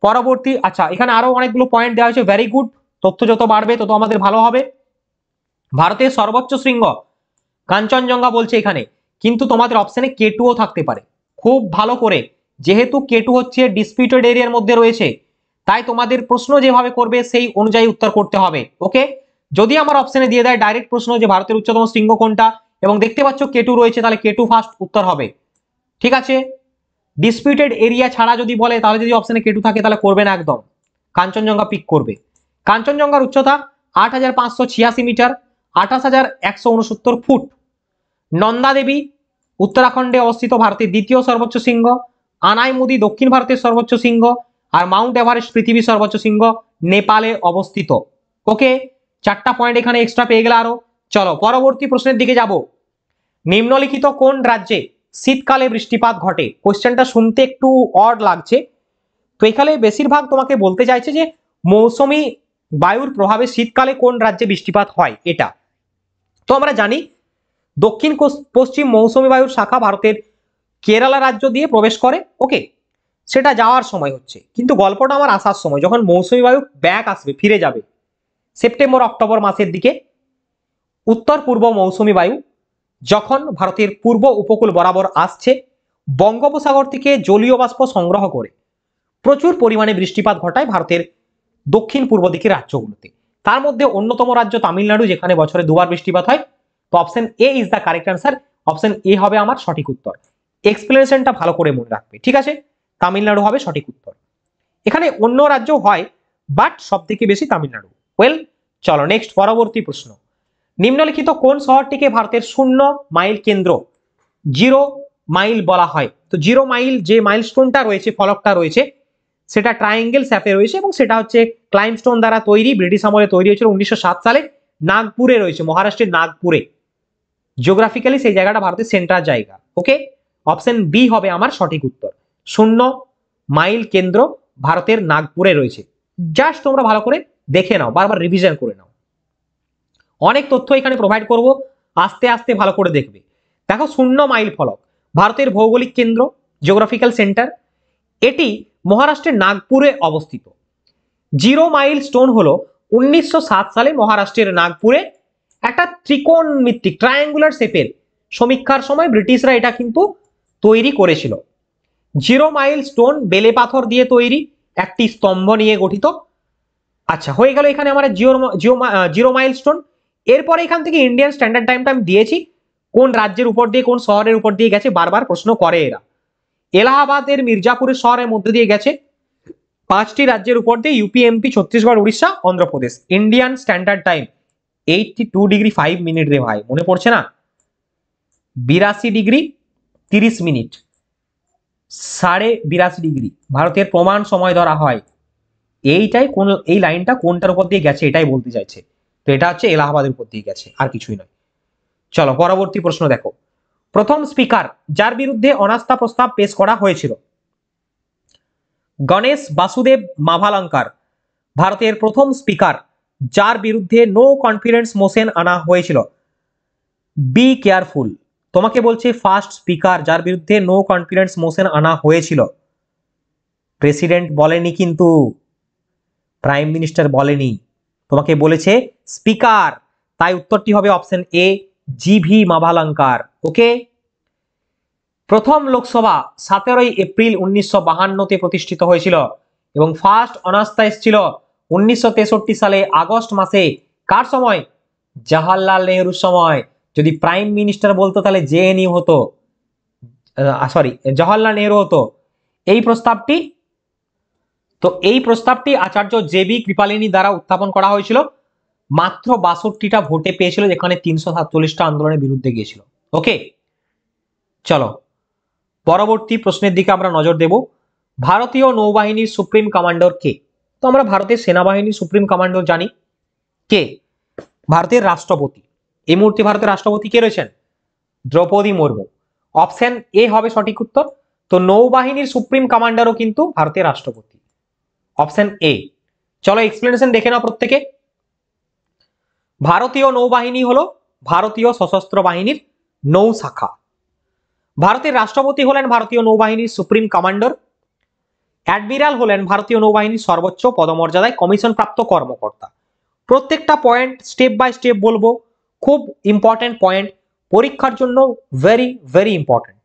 পরবর্তী। আচ্ছা, এখানে আরো অনেকগুলো পয়েন্ট দেওয়া হয়েছে, ভেরি গুড। তথ্য যত বাড়বে তত আমাদের ভালো হবে। ভারতের সর্বোচ্চ শৃঙ্গ কাঞ্চনজঙ্ঘা বলছে এখানে, কিন্তু তোমাদের অপশনে K2ও থাকতে পারে। খুব ভালো করে, যেহেতু K2 হচ্ছে ডিসপিউটেড এরিয়ার মধ্যে রয়েছে, তাই তোমাদের প্রশ্ন যেভাবে করবে সেই অনুযায়ী উত্তর করতে হবে। ওকে, যদি আমার অপশনে দিয়ে দেয় ডাইরেক্ট প্রশ্ন যে ভারতের উচ্চতম শৃঙ্গ কোনটা, এবং দেখতে পাচ্ছ K2 রয়েছে, তাহলে K2 ফার্স্ট উত্তর হবে, ঠিক আছে? ডিসপিউটেড এরিয়া ছাড়া যদি বলে, তাহলে যদি অপশনে K2 থাকে তাহলে করবে না, একদম কাঞ্চনজঙ্ঘা পিক করবে। কাঞ্চনজঙ্ঘার উচ্চতা 8586 মিটার, 28169 ফুট। নন্দা দেবী উত্তরাখণ্ডে অবস্থিত ভারতের দ্বিতীয় সর্বোচ্চ শৃঙ্গ, আনাইমুদি দক্ষিণ ভারতের সর্বোচ্চ শৃঙ্গ, আর মাউন্ট এভারেস্ট পৃথিবীর সর্বোচ্চ শৃঙ্গ নেপালে অবস্থিত। ওকে, 4টা পয়েন্ট এখানে এক্সট্রা পেয়ে গেলে আরো। চলো পরবর্তী প্রশ্নের দিকে যাব। নিম্নলিখিত কোন রাজ্যে শীতকালে বৃষ্টিপাত ঘটে? কোশ্চেনটা শুনতে একটু অড লাগছে, তো এখানে বেশিরভাগ তোমাকে বলতে চাইছে যে মৌসুমী বায়ুর প্রভাবে শীতকালে কোন রাজ্যে বৃষ্টিপাত হয়, এটা তো আমরা জানি। দক্ষিণ পশ্চিম মৌসুমী বায়ুর শাখা ভারতের কেরালা রাজ্য দিয়ে প্রবেশ করে। ওকে, সেটা যাওয়ার সময় হচ্ছে, কিন্তু গল্পটা আমার আসার সময়, যখন মৌসুমী বায়ু ব্যাক আসবে, ফিরে যাবে সেপ্টেম্বর অক্টোবর মাসের দিকে, উত্তর পূর্ব মৌসুমী বায়ু যখন ভারতের পূর্ব উপকূল বরাবর আসছে, বঙ্গোপসাগর থেকে জলীয় বাষ্প সংগ্রহ করে প্রচুর পরিমাণে বৃষ্টিপাত ঘটায় ভারতের দক্ষিণ পূর্ব দিকের রাজ্যগুলোতে। তার মধ্যে অন্যতম রাজ্য তামিলনাড়ু, যেখানে বছরে দুবার বৃষ্টিপাত হয়। তো option A is the correct answer, option A হবে আমার সঠিক উত্তর। এক্সপ্লেনেশনটা ভালো করে মনে রাখবে, ঠিক আছে? তামিলনাড়ু হবে সঠিক উত্তর। এখানে অন্য রাজ্য হয়, বাট সব থেকে বেশি তামিলনাড়ু। ওয়েল, চলো নেক্সট পরবর্তী প্রশ্ন। নিম্নলিখিত কোন শহরটিকে ভারতের 0 মাইল কেন্দ্র, 0 মাইল বলা হয়? তো 0 মাইল যে মাইলস্টোনটা রয়েছে, ফলকটা রয়েছে, সেটা ট্রায়াঙ্গেল শেপে রয়েছে এবং সেটা হচ্ছে ক্লাইমস্টোন দ্বারা তৈরি, ব্রিটিশ আমলে তৈরি হয়েছিল 1907 সালে। নাগপুরে রয়েছে, মহারাষ্ট্রের নাগপুরে। জিওগ্রাফিক্যালি সেই জায়গাটা ভারতের সেন্ট্রাল জায়গা। ওকে, অপশন বি হবে আমার সঠিক উত্তর। 0 মাইল কেন্দ্র ভারতের নাগপুরে রয়েছে। জাস্ট তোমরা ভালো করে দেখে নাও, বারবার রিভিশন করে নাও। অনেক তথ্য এখানে প্রোভাইড করব, আস্তে আস্তে ভালো করে দেখবে। দেখো, 0 মাইল ফলক ভারতের ভৌগোলিক কেন্দ্র, জিওগ্রাফিক্যাল সেন্টার, এটি মহারাষ্ট্রের নাগপুরে অবস্থিত। 0 মাইল স্টোন হলো 1907 সালে মহারাষ্ট্রের নাগপুরে একটা ত্রিকোণমিতিক ট্রায়াঙ্গুলার শেপের সমীক্ষার সময় ব্রিটিশরা এটা কিন্তু তৈরি করেছিল। 0 মাইল স্টোন বেলে পাথর দিয়ে তৈরি, একটি স্তম্ভ নিয়ে গঠিত। আচ্ছা, হয়ে গেল এখানে আমার 0 মাইল স্টোন। এরপরে এখান থেকে ইন্ডিয়ান স্ট্যান্ডার্ড টাইমটা আমি দিয়েছি, কোন রাজ্যের উপর দিয়ে, কোন শহরের উপর দিয়ে গেছে, বারবার প্রশ্ন করে এরা। এলাহাবাদের মির্জাপুরের শহরের মধ্যে দিয়ে গেছে, 5টি রাজ্যের উপর দিয়ে, UP, MP, Chhattisgarh, Orissa, Andhra Pradesh. Indian standard time 82 degree 5 minute রে ভাই, মনে পড়ছে না? 82 ডিগ্রি 30 মিনিট, 82.5 ডিগ্রি ভারতের প্রমাণ সময় ধরা হয়। এইটাই কোন, এই লাইনটা কোনটার উপর দিয়ে গেছে এটাই বলতে চাইছে। তো এটা হচ্ছে এলাহাবাদের উপর দিয়ে গেছে, আর কিছুই নয়। চলো পরবর্তী প্রশ্ন দেখো। প্রথম স্পিকার যার বিরুদ্ধে অনাস্থা প্রস্তাব পেশ করা হয়েছিল? গণেশ বাসুদেব মাভালঙ্কার ভারতের প্রথম স্পিকার যার বিরুদ্ধে নো কনফিডেন্স মোশন আনা হয়েছিল। বি কেয়ারফুল, তোমাকে বলছে ফার্স্ট স্পিকার যার বিরুদ্ধে নো কনফিডেন্স মোশন আনা হয়েছিল। প্রেসিডেন্ট বলেনি কিন্তু, প্রাইম মিনিস্টার বলেনি, তোমাকে বলেছে স্পিকার। তাই উত্তরটি হবে অপশন এ, জিভি মাভালঙ্কার। ওকে, প্রথম লোকসভা 17 এপ্রিল 1952-তে প্রতিষ্ঠিত হয়েছিল এবং ফার্স্ট অনাস্থা এসেছিল 1963 সালে আগস্ট মাসে। কার সময়? জওহরলাল নেহরুর সময়। যদি প্রাইম মিনিস্টার বলতো তাহলে জেএনইউ হতো, সরি জওহরলাল নেহরু হতো। এই প্রস্তাবটি, তো এই প্রস্তাবটি আচার্য জেবি কৃপালিনী দ্বারা উত্থাপন করা হয়েছিল। মাত্র 62টা ভোটে পেয়েছিল, যেখানে 347টা আন্দোলনের বিরুদ্ধে গিয়েছিল। ওকে, চলো পরবর্তী প্রশ্নের দিকে আমরা নজর দেব। ভারতীয় নৌবাহিনীর সুপ্রিম কমান্ডার কে? তো আমরা ভারতের সেনাবাহিনীর সুপ্রিম কমান্ডার জানি কে, ভারতের রাষ্ট্রপতি। এই মুহূর্তে ভারতের রাষ্ট্রপতি কে রয়েছেন? দ্রৌপদী মুর্মু। অপশন এ হবে সঠিক উত্তর। তো নৌবাহিনীর সুপ্রিম কমান্ডারও কিন্তু ভারতের রাষ্ট্রপতি, অপশন এ। চলো এক্সপ্লেনেশন দেখে নাও প্রত্যেকে। ভারতীয় নৌবাহিনী হলো ভারতীয় সশস্ত্র বাহিনীর নৌ শাখা। ভারতের রাষ্ট্রপতি হলেন ভারতীয় নৌবাহিনীর সুপ্রিম কমান্ডার। অ্যাডমিরাল হলেন ভারতীয় নৌবাহিনীর সর্বোচ্চ পদমর্যাদায় কমিশন প্রাপ্ত কর্মকর্তা। প্রত্যেকটা পয়েন্ট স্টেপ বাই স্টেপ বলবো, খুব ইম্পর্টেন্ট পয়েন্ট, পরীক্ষার জন্য ভেরি ভেরি ইম্পর্টেন্ট।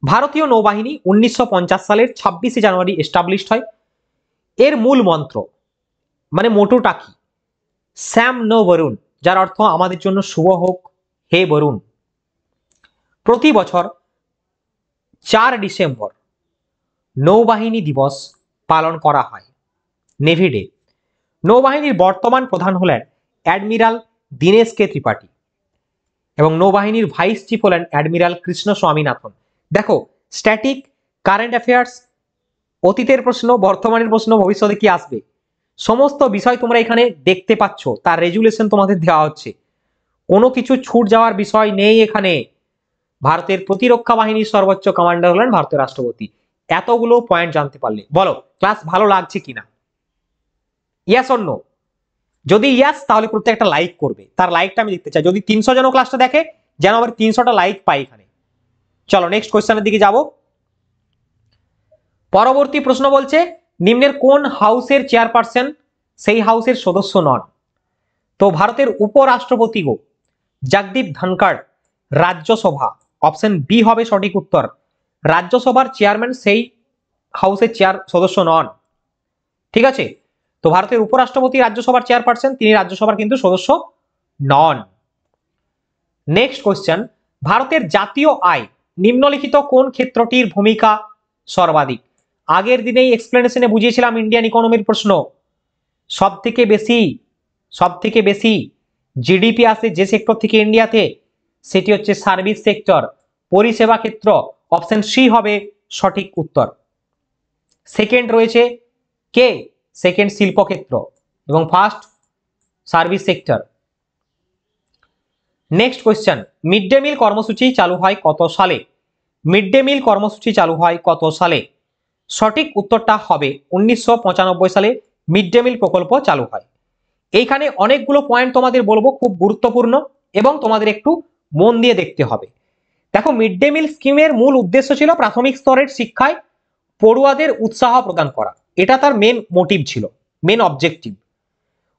ভারতীয় নৌবাহিনী 1950 সালের 26শে জানুয়ারি এস্টাবলিশড হয়। এর মূল মন্ত্র মানে মোটোটা কি? স্যাম নো বরুণ, যার অর্থ আমাদের জন্য শুভ হোক হে বরুণ। প্রতি বছর 4 ডিসেম্বর নৌবাহিনী দিবস পালন করা হয়, নেভি ডে। নৌবাহিনীর বর্তমান প্রধান হলেন অ্যাডমিরাল দীনেশ কে ত্রিপাঠী এবং নৌবাহিনীর ভাইস চিফ হলেন অ্যাডমিরাল কৃষ্ণ স্বামীনাথন। দেখো, স্ট্যাটিক, কারেন্ট অ্যাফেয়ার্স, অতীতের প্রশ্ন, বর্তমানের প্রশ্ন, ভবিষ্যতে কি আসবে, সমস্ত বিষয় তোমরা এখানে দেখতে পাচ্ছ, তার রেজুলেশন তোমাদের দেওয়া হচ্ছে। কোনো কিছু ছুট যাওয়ার বিষয় নেই এখানে। ভারতের প্রতিরক্ষা বাহিনীর সর্বোচ্চ কমান্ডার হলেন ভারতের রাষ্ট্রপতি। এতগুলো পয়েন্ট জানতে পারলে বলো ক্লাস ভালো লাগছে কিনা? ইয়াস অর নো? যদি ইয়াস তাহলে প্রত্যেকটা লাইক করবে, তার লাইকটা আমি দেখতে চাই। যদি 300 জন ক্লাসটা দেখে, যেন আবার 300টা লাইক পাই এখানে। চলো নেক্সট কোয়েশ্চেনের দিকে যাব। পরবর্তী প্রশ্ন বলছে, নিম্নের কোন হাউসের চেয়ারপারসন সেই হাউসের সদস্য নন? তো ভারতের উপরাষ্ট্রপতি গো জগদীপ ধনখড় রাজ্যসভা, অপশন বি হবে সঠিক উত্তর। রাজ্যসভার চেয়ারম্যান সেই হাউসের সদস্য নন, ঠিক আছে? তো ভারতের উপরাষ্ট্রপতি রাজ্যসভার চেয়ারপারসন, তিনি রাজ্যসভার কিন্তু সদস্য নন। নেক্সট কোশ্চেন, ভারতের জাতীয় আয় নিম্নলিখিত কোন ক্ষেত্রটির ভূমিকা সর্বাধিক? আগের দিনেই এক্সপ্লেনেশনে বুঝিয়েছিলাম ইন্ডিয়ান ইকোনমির প্রশ্ন। সব থেকে বেশি জিডিপি আসে যে সেক্টর থেকে ইন্ডিয়াতে, সেটি হচ্ছে সার্ভিস সেক্টর, পরিষেবা ক্ষেত্র। অপশন সি হবে সঠিক উত্তর। সেকেন্ড রয়েছে কে? সেকেন্ড শিল্পক্ষেত্র এবং first service sector. Next question, mid day মিল কর্মসূচি চালু হয় কত সালে? মিড ডে মিল কর্মসূচি চালু হয় কত সালে? সঠিক উত্তরটা হবে 1995 সালে মিড ডে মিল প্রকল্প চালু হয়। এইখানে অনেকগুলো পয়েন্ট তোমাদের বলবো, খুব গুরুত্বপূর্ণ এবং তোমাদের একটু মন দিয়ে দেখতে হবে। দেখো, মিড ডে মিল স্কিমের মূল উদ্দেশ্য ছিল প্রাথমিক স্তরের শিক্ষায় পড়ুয়াদের উৎসাহ প্রদান করা। এটা তার মেন মোটিভ ছিল, মেন অবজেক্টিভ।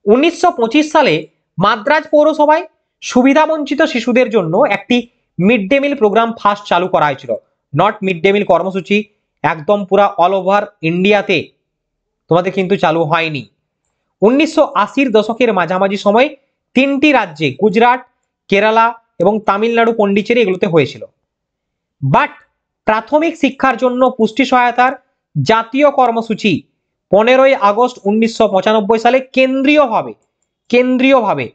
1925 সালে মাদ্রাজ পৌরসভায় সুবিধাবঞ্চিত শিশুদের জন্য একটি mid day meal programme first চালু করা হয়েছিল। নট মিড ডে মিল কর্মসূচি একদম পুরা অল ওভার ইন্ডিয়াতে তোমাদের কিন্তু চালু হয়নি। 1980-র দশকের মাঝামাঝি সময় 3টি রাজ্যে, গুজরাট, কেরালা এবং তামিলনাড়ু, পন্ডিচেরি এগুলোতে হয়েছিল। বাট প্রাথমিক শিক্ষার জন্য পুষ্টি সহায়তার জাতীয় কর্মসূচি 15ই আগস্ট 1995 সালে কেন্দ্রীয়ভাবে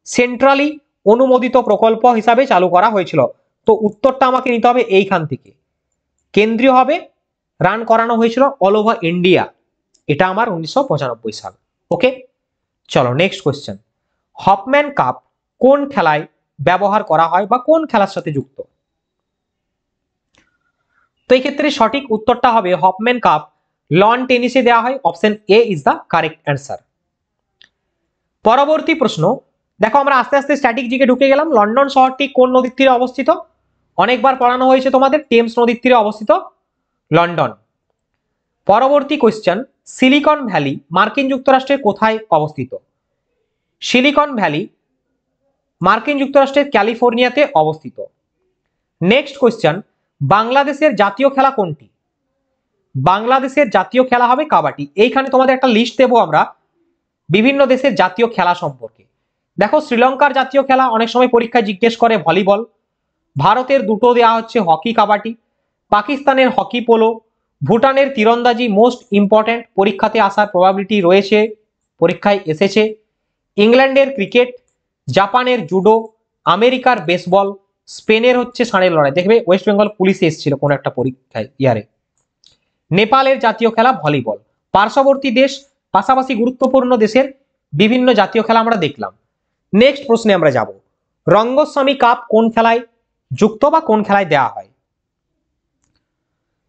সেন্ট্রালি অনুমোদিত প্রকল্প হিসাবে চালু করা হয়েছিল। তো উত্তরটা আমাকে নিতে হবে এইখান থেকে, কেন্দ্রীয়ভাবে রান করানো হয়েছিল অল ওভার ইন্ডিয়া। এটা আমার 1995 সাল। ওকে, চলো নেক্সট কোয়েশ্চেন। হফম্যান কাপ কোন খেলায় ব্যবহার করা হয় বা কোন খেলার সাথে যুক্ত? তো এই ক্ষেত্রে সঠিক উত্তরটা হবে হফম্যান কাপ লন টেনিসে দেওয়া হয়। Option A is the correct answer. পরবর্তী প্রশ্ন, দেখো আমরা আস্তে আস্তে স্ট্যাটিক জিকে ঢুকে গেলাম। লন্ডন শহরটি কোন নদীর তীরে অবস্থিত? অনেকবার পড়ানো হয়েছে তোমাদের, টেমস নদীর তীরে অবস্থিত লন্ডন। পরবর্তী কোয়েশ্চেন, সিলিকন ভ্যালি মার্কিন যুক্তরাষ্ট্রের কোথায় অবস্থিত? সিলিকন ভ্যালি মার্কিন যুক্তরাষ্ট্রের ক্যালিফোর্নিয়াতে অবস্থিত। নেক্সট কোয়েশ্চেন, বাংলাদেশের জাতীয় খেলা কোনটি? বাংলাদেশের জাতীয় খেলা হবে কাবাডি। এইখানে তোমাদের একটা লিস্ট দেবো আমরা বিভিন্ন দেশের জাতীয় খেলা সম্পর্কে। দেখো, শ্রীলঙ্কার জাতীয় খেলা অনেক সময় পরীক্ষায় জিজ্ঞেস করে ভলিবল। ভারতের দুটো দেওয়া হচ্ছে হকি, কাবাডি। পাকিস্তানের হকি, পোলো। ভুটানের তীরন্দাজি মোস্ট ইম্পর্টেন্ট, পরীক্ষাতে আসার প্রবাবিলিটি রয়েছে, পরীক্ষায় এসেছে। ইংল্যান্ডের ক্রিকেট, জাপানের জুডো, আমেরিকার বেসবল, স্পেনের হচ্ছে ষাঁড়ের লড়াই। দেখবে ওয়েস্ট বেঙ্গল পুলিশে এসেছিল কোন একটা পরীক্ষায় ইয়ারে। নেপালের জাতীয় খেলা ভলিবল। পার্শ্ববর্তী দেশ, পাশাপাশি গুরুত্বপূর্ণ দেশের বিভিন্ন জাতীয় খেলা আমরা দেখলাম। নেক্সট প্রশ্নে আমরা যাব, রঙ্গস্বামী কাপ কোন খেলায় যুক্ত বা কোন খেলায় দেওয়া হয়?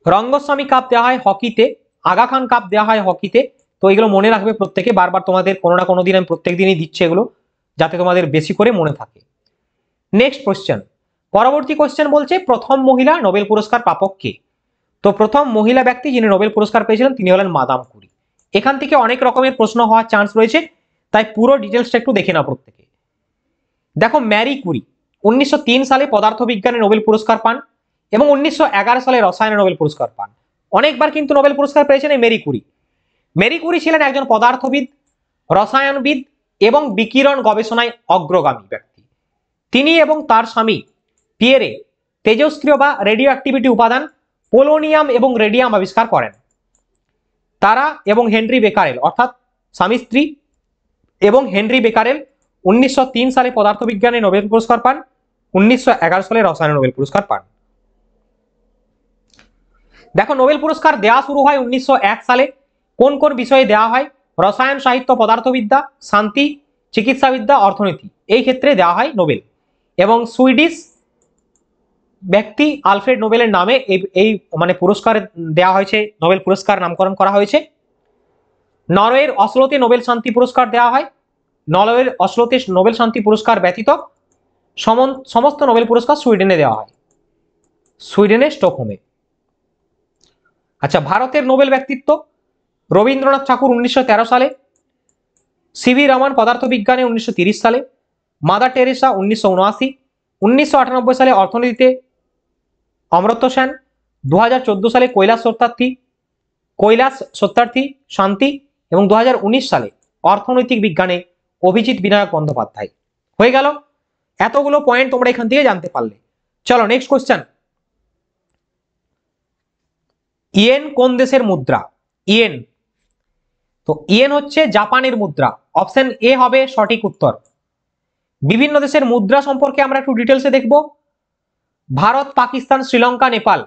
রঙ্গস্বামী কাপ দেওয়া হয় হকিতে, আগা খান কাপ দেওয়া হয় হকিতে। তো এগুলো মনে রাখবে প্রত্যেকে, বারবার তোমাদের কোনো না কোনো দিন আমি প্রত্যেক দিনই দিচ্ছি এগুলো, যাতে তোমাদের বেশি করে মনে থাকে। নেক্সট কোশ্চেন, পরবর্তী কোশ্চেন বলছে প্রথম মহিলা নোবেল পুরস্কার প্রাপক কে? তো প্রথম মহিলা ব্যক্তি যিনি নোবেল পুরস্কার পেয়েছিলেন তিনি হলেন মাদাম কুরি। এখান থেকে অনেক রকমের প্রশ্ন হওয়ার চান্স রয়েছে, তাই পুরো ডিটেলসটা একটু দেখে নাও প্রত্যেকে। দেখো, ম্যারি কুরি 1903 সালে পদার্থবিজ্ঞানে নোবেল পুরস্কার পান এবং 1911 সালে রসায়নে নোবেল পুরস্কার পান। অনেকবার কিন্তু নোবেল পুরস্কার পেয়েছেন এই মেরি কুরি। মেরি কুরি ছিলেন একজন পদার্থবিদ, রসায়নবিদ এবং বিকিরণ গবেষণায় অগ্রগামী ব্যক্তি। তিনি এবং তার স্বামী পিয়েরে তেজস্ক্রিয় বা রেডিও অ্যাক্টিভিটি উপাদান পোলোনিয়াম এবং রেডিয়াম আবিষ্কার করেন। তারা এবং হেনরি বেকারেল, অর্থাৎ স্বামী স্ত্রী, এবং হেনরি বেকারেল 1903 সালে পদার্থবিজ্ঞানে নোবেল পুরস্কার পান, 1911 সালে রসায়নে নোবেল পুরস্কার পান। দেখো, নোবেল পুরস্কার দেওয়া শুরু হয় 1901 সালে। কোন কোন বিষয়ে দেওয়া হয়? রসায়ন, সাহিত্য, পদার্থবিদ্যা, শান্তি, চিকিৎসাবিদ্যা, অর্থনীতি, এই ক্ষেত্রে দেওয়া হয় নোবেল। এবং সুইডিশ ব্যক্তি আলফ্রেড নোবেলের নামে এই মানে পুরস্কার দেওয়া হয়েছে, নোবেল পুরস্কার নামকরণ করা হয়েছে। নরওয়ের অসলোতে নোবেল শান্তি পুরস্কার দেওয়া হয়। নরওয়ের অসলোতে নোবেল শান্তি পুরস্কার ব্যতীত সমস্ত নোবেল পুরস্কার সুইডেনে দেওয়া হয়, সুইডেনের স্টকহোমে। আচ্ছা, ভারতের নোবেল ব্যক্তিত্ব, রবীন্দ্রনাথ ঠাকুর 1913 সালে, সিভি রমন পদার্থবিজ্ঞানে 1930 সালে, মাদার টেরেসা 1979, 1998 সালে অর্থনীতিতে অমর্ত্য সেন, 2014 সালে কৈলাস সত্যার্থী শান্তি এবং 2019 সালে অর্থনৈতিক বিজ্ঞানে অভিজিৎ বিনায়ক বন্দ্যোপাধ্যায়। হয়ে গেল, এতগুলো পয়েন্ট তোমরা এখান থেকে জানতে পারলে। চলো নেক্সট কোশ্চেন, ইয়েন কোন দেশের মুদ্রা? ইয়েন, তো ইয়েন হচ্ছে জাপানের মুদ্রা, অপশন এ হবে সঠিক উত্তর। বিভিন্ন দেশের মুদ্রা সম্পর্কে আমরা একটু ডিটেলসে দেখব। ভারত, পাকিস্তান, শ্রীলঙ্কা, নেপাল।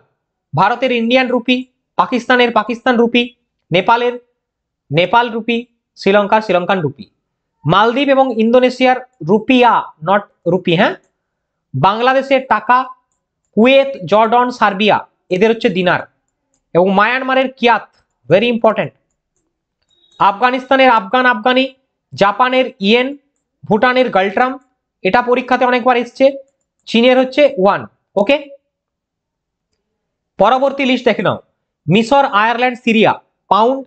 ভারতের ইন্ডিয়ান রুপি, পাকিস্তানের পাকিস্তান রুপি, নেপালের নেপাল রুপি, শ্রীলঙ্কার শ্রীলঙ্কান রুপি। মালদ্বীপ এবং ইন্দোনেশিয়ার রুপিয়া, নট রুপি, হ্যাঁ। বাংলাদেশের টাকা, কুয়েত, জর্ডন, সার্বিয়া, এদের হচ্ছে দিনার। এবং মায়ানমারের কিয়াত, ভেরি ইম্পর্টেন্ট। আফগানিস্তানের আফগান আফগানি, জাপানের ইয়েন, ভুটানের গালট্রাম, এটা পরীক্ষাতে অনেকবার এসছে। চীনের হচ্ছে ওয়ান। ওকে, পরবর্তী লিস্ট দেখে নাও। মিশর, আয়ারল্যান্ড, সিরিয়া পাউন্ড,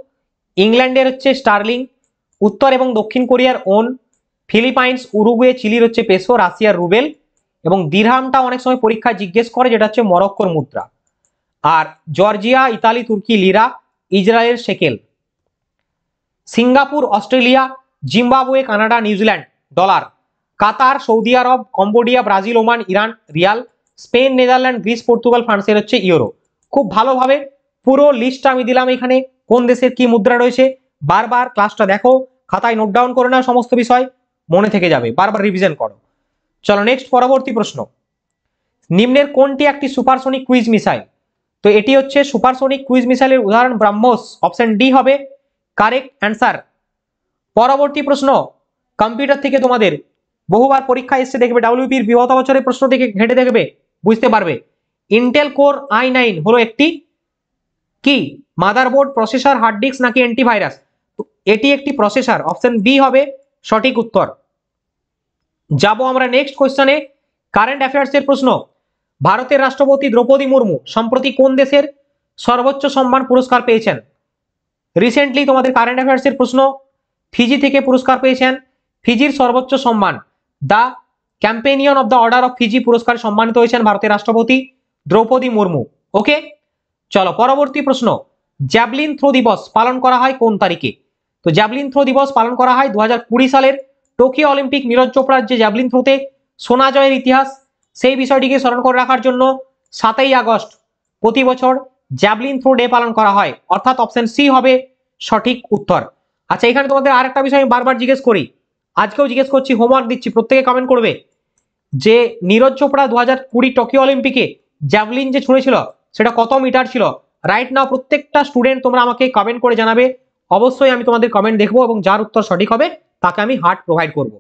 ইংল্যান্ডের হচ্ছে স্টার্লিং, উত্তর এবং দক্ষিণ কোরিয়ার ওন, ফিলিপাইন্স, উরুগুয়ে, চিলির হচ্ছে পেসো, রাশিয়ার রুবেল, এবং দিরহামটা অনেক সময় পরীক্ষায় জিজ্ঞেস করে, যেটা হচ্ছে মরক্কোর মুদ্রা। আর জর্জিয়া, ইতালি, তুর্কি lira, Israel shekel. Singapore, Australia, Zimbabwe, Canada, New Zealand dollar. Qatar, Saudi আরব, Cambodia, Brazil, Oman, Iran rial. Spain, Netherland, Greece, Portugal, ফ্রান্সের হচ্ছে ইউরো। খুব ভালোভাবে পুরো লিস্টটা আমি দিলাম এখানে, কোন দেশের কি মুদ্রা রয়েছে। বারবার ক্লাসটা দেখো, খাতায় নোট ডাউন করে নাও, সমস্ত বিষয় মনে থেকে যাবে, বারবার রিভিশন করো। চলো নেক্সট, পরবর্তী প্রশ্ন, নিম্নের কোনটি একটি সুপারসোনিক ক্রুইজ মিসাইল? তো এটি হচ্ছে সুপারসোনিক ক্রুইজ মিসাইলের উদাহরণ ব্রাহ্মোস, অপশন ডি হবে কারেক্ট অ্যান্সার। পরবর্তী প্রশ্ন, কম্পিউটার থেকে তোমাদের বহুবার পরীক্ষা এসে দেখবে, ডাব্লিউপির বিগত বছরের প্রশ্ন থেকে ঘেটে দেখবে, বুঝতে পারবে। ইন্টেল কোর i9 হলো একটি কি মাদারবোর্ড, প্রসেসর, হার্ড ডিস্ক নাকি অ্যান্টিভাইরাস? তো এটি একটি প্রসেসর, অপশন বি হবে সঠিক উত্তর। যাব আমরা নেক্সট কোশ্চেনে, কারেন্ট অ্যাফেয়ার্স এর প্রশ্ন। ভারতের রাষ্ট্রপতি দ্রৌপদী মুর্মু সম্প্রতি কোন দেশের সর্বোচ্চ সম্মান পুরস্কার পেয়েছেন? রিসেন্টলি তোমাদের কারেন্ট অ্যাফেয়ার্স এর প্রশ্ন, ফিজি থেকে পুরস্কার পেয়েছেন। ফিজির সর্বোচ্চ সম্মান the companion of the order of Fiji পুরস্কারে সম্মানিত হয়েছেন ভারতের রাষ্ট্রপতি দ্রৌপদী মুর্মু। ওকে, চলো পরবর্তী প্রশ্ন, জ্যাভলিন থ্রো দিবস পালন করা হয় কোন তারিখে? তো জ্যাভলিন থ্রো দিবস পালন করা হয় 2020 সালের টোকিও অলিম্পিক নীরজ চোপড়ার যে জ্যাভলিন থ্রোতে সোনা জয়ের ইতিহাস, সেই বিষয়টিকে স্মরণ করে রাখার জন্য 7ই আগস্ট প্রতি বছর জ্যাভলিন থ্রো ডে পালন করা হয়, অর্থাৎ অপশন সি হবে সঠিক উত্তর। আচ্ছা, এখানে তোমাদের আর একটা বিষয় আমি বারবার জিজ্ঞেস করি, আজকেও জিজ্ঞেস করছি, হোমওয়ার্ক দিচ্ছি, প্রত্যেকে কমেন্ট করবে যে নীরজ চোপড়া 2020 টোকিও অলিম্পিকে জ্যাভলিন যে ছুঁড়েছিল সেটা কত মিটার ছিল। রাইট নাও প্রত্যেকটা স্টুডেন্ট তোমরা আমাকে কমেন্ট করে জানাবে, অবশ্যই আমি তোমাদের কমেন্ট দেখবো এবং যার উত্তর সঠিক হবে তাকে আমি হার্ট প্রোভাইড করব।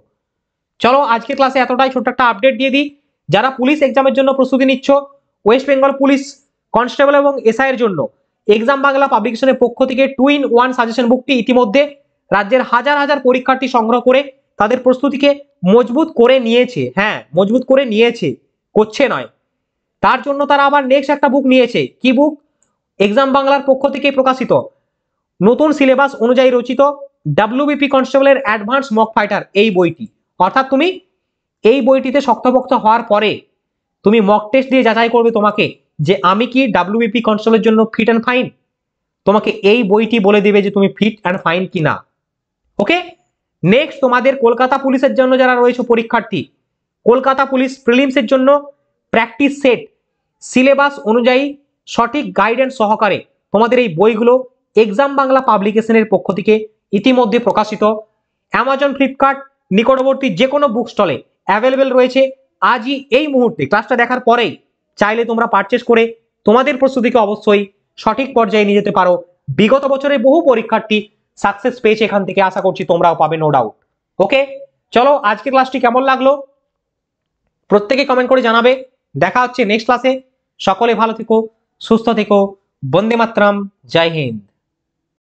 চলো আজকে ক্লাসে এতটাই, ছোট্ট একটা আপডেট দিয়ে দিই। যারা পুলিশ এক্সামের জন্য প্রস্তুতি নিচ্ছ, ওয়েস্ট বেঙ্গল পুলিশ কনস্টেবল এবং এসআই এর জন্য এক্সাম বাংলা পাবলিকেশনের পক্ষ থেকে 2-in-1 সাজেশন বুকটি ইতিমধ্যে রাজ্যের হাজার হাজার পরীক্ষার্থী সংগ্রহ করে তাদের প্রস্তুতিকে মজবুত করে নিয়েছে। হ্যাঁ, মজবুত করে নিয়েছে, করছে নয়। তার জন্য তারা আবার নেক্সট একটা বুক নিয়েছে। কি বুক? এক্সাম বাংলার পক্ষ থেকে প্রকাশিত নতুন সিলেবাস অনুযায়ী রচিত ডাব্লিউবিপি কনস্টেবলের অ্যাডভান্স মক ফাইটার, এই বইটি। অর্থাৎ তুমি এই বইটিতে শক্তপোক্ত হওয়ার পরে তুমি মক টেস্ট দিয়ে যাচাই করবে তোমাকে যে আমি কি ডাব্লিউবিপি কনস্টেবলের জন্য ফিট অ্যান্ড ফাইন। তোমাকে এই বইটি বলে দেবে যে তুমি ফিট অ্যান্ড ফাইন কি না। ওকে, নেক্সট তোমাদের কলকাতা পুলিশের জন্য যারা রয়েছে পরীক্ষার্থী, কলকাতা পুলিশ প্রিলিমসের জন্য প্র্যাকটিস সেট সিলেবাস অনুযায়ী সঠিক গাইডেন্স সহকারে তোমাদের এই বইগুলো এক্সাম বাংলা পাবলিকেশনের পক্ষ থেকে ইতিমধ্যে প্রকাশিত। অ্যামাজন, ফ্লিপকার্ট, নিকটবর্তী যে কোনো বুক স্টলে অ্যাভেলেবেল রয়েছে। আজই এই মুহূর্তে ক্লাসটা দেখার পরেই চাইলে তোমরা পারচেস করে তোমাদের প্রস্তুতিকে অবশ্যই সঠিক পর্যায়ে নিয়ে যেতে পারো। বিগত বছরে বহু পরীক্ষার্থী সাকসেস পেয়েছে এখান থেকে, আশা করছি তোমরাও পাবে, নো ডাউট। ওকে, চলো আজকে ক্লাসটি কেমন লাগলো প্রত্যেকে কমেন্ট করে জানাবে। দেখা হচ্ছে নেক্সট ক্লাসে। সকলে ভালো থেকো, সুস্থ থেকো, বন্দে মাতরম, জয় হিন্দ।